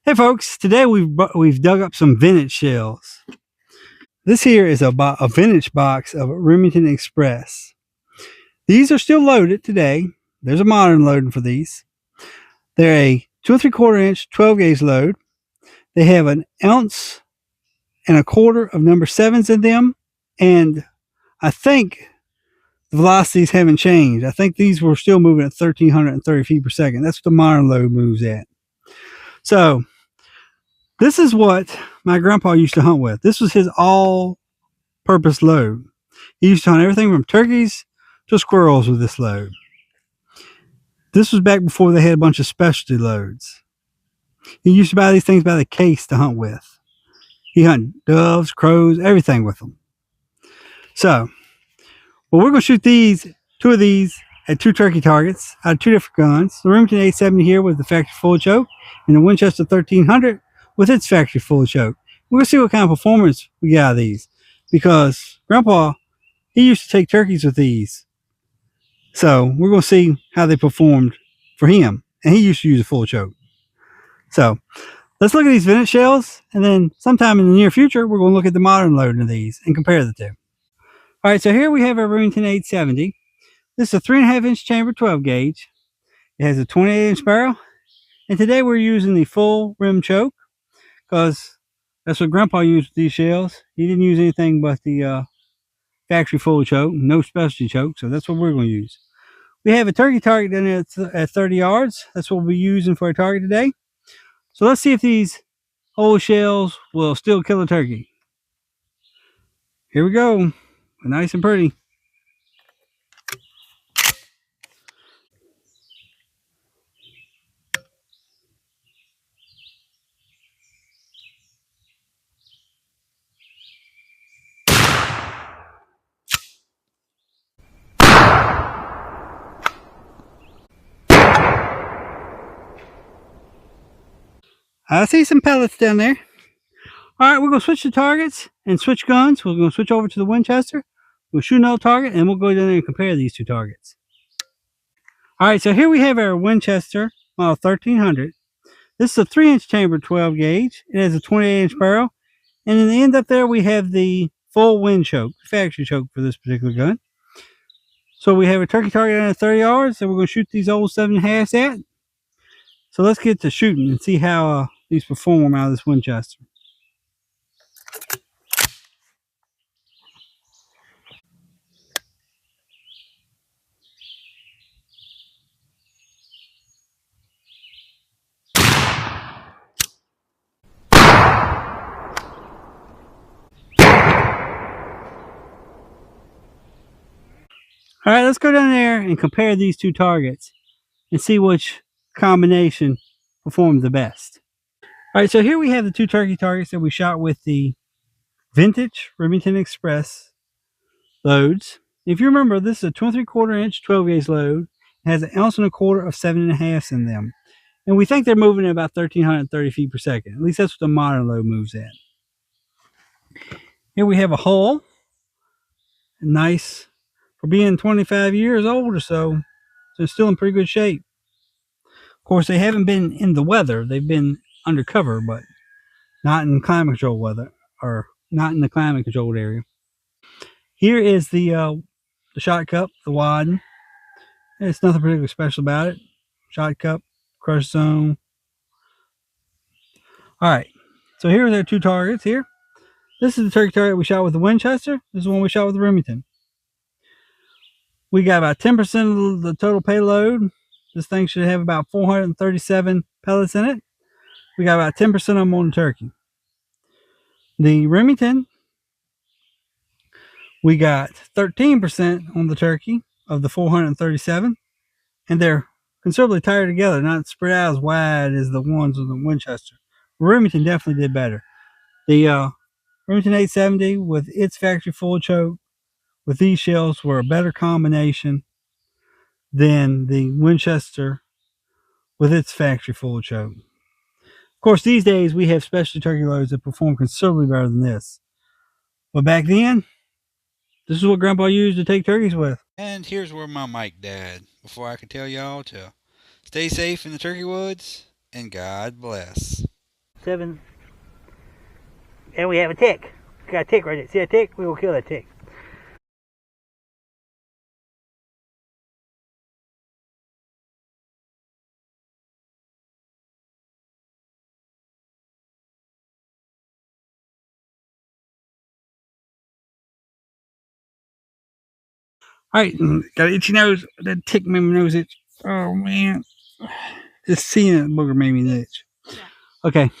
Hey folks, today we've dug up some vintage shells. This here is a vintage box of Remington Express. These are still loaded today. There's a modern loading for these. They're a 2 3/4 inch 12 gauge load. They have an ounce and a quarter of number 7s in them, and I think the velocities haven't changed. I think these were still moving at 1,330 feet per second. That's what the modern load moves at. So this is what my grandpa used to hunt with. This was his all-purpose load. He used to hunt everything from turkeys to squirrels with this load. This was back before they had a bunch of specialty loads. He used to buy these things by the case to hunt with. He hunted doves, crows, everything with them. So, well, we're going to shoot two of these at 2 turkey targets out of 2 different guns. The Remington 870 here with the factory full choke, and the Winchester 1300 with its factory full choke. We're going to see what kind of performance we get out of these, because Grandpa, he used to take turkeys with these. So we're going to see how they performed for him, and he used to use a full choke. So let's look at these vintage shells, and then sometime in the near future, we're going to look at the modern loading of these and compare the two. All right, so here we have our Remington 870. This is a 3.5-inch chamber 12 gauge. It has a 28-inch barrel, and today we're using the full rim choke because that's what Grandpa used with these shells. He didn't use anything but the factory full choke, no specialty choke, so that's what we're going to use. We have a turkey target down there at 30 yards. That's what we'll be using for a target today. So let's see if these old shells will still kill a turkey. Here we go. Nice and pretty. I see some pellets down there. All right, we're going to switch the targets and switch guns. We're going to switch over to the Winchester. We'll shoot another target, and we'll go down there and compare these two targets. All right, so here we have our Winchester model 1300. This is a 3-inch chamber 12 gauge. It has a 28-inch barrel. And in the end up there, we have the full wind choke, factory choke for this particular gun. So we have a turkey target at 30 yards that we're going to shoot these old 7.5s at. So let's get to shooting and see how these perform out of this Winchester. All right, let's go down there and compare these two targets and see which combination performed the best. All right, so here we have the two turkey targets that we shot with the vintage Remington Express loads. If you remember, this is a 2 3/4-inch 12 gauge load. It has an ounce and a quarter of 7.5s in them. And we think they're moving at about 1,330 feet per second. At least that's what the modern load moves at. Here we have a hull. Nice. For being 25 years old or so, they're still in pretty good shape. Of course, they haven't been in the weather. They've been undercover, but not in climate control weather, or not in the climate controlled area. Here is the shot cup, the wad. It's nothing particularly special about it. Shot cup, crush zone. All right, so here are their two targets here. This is the turkey target we shot with the Winchester. This is the one we shot with the Remington. We got about 10% of the total payload. This thing should have about 437 pellets in it. We got about 10% of them on the turkey. The Remington, we got 13% on the turkey of the 437, and they're considerably tighter together, not spread out as wide as the ones on the Winchester. Remington definitely did better. The Remington 870 with its factory full choke with these shells were a better combination than the Winchester with its factory full choke. Of course, these days we have specialty turkey loads that perform considerably better than this. But back then, this is what Grandpa used to take turkeys with. And here's where my mic died before I could tell y'all to stay safe in the turkey woods and God bless. 7. And we have a tick. We got a tick right there. See a tick? We will kill that tick. Alright, got an itchy nose. That tick made my nose itch. Oh man. Just seeing that booger made me itch. Yeah. Okay.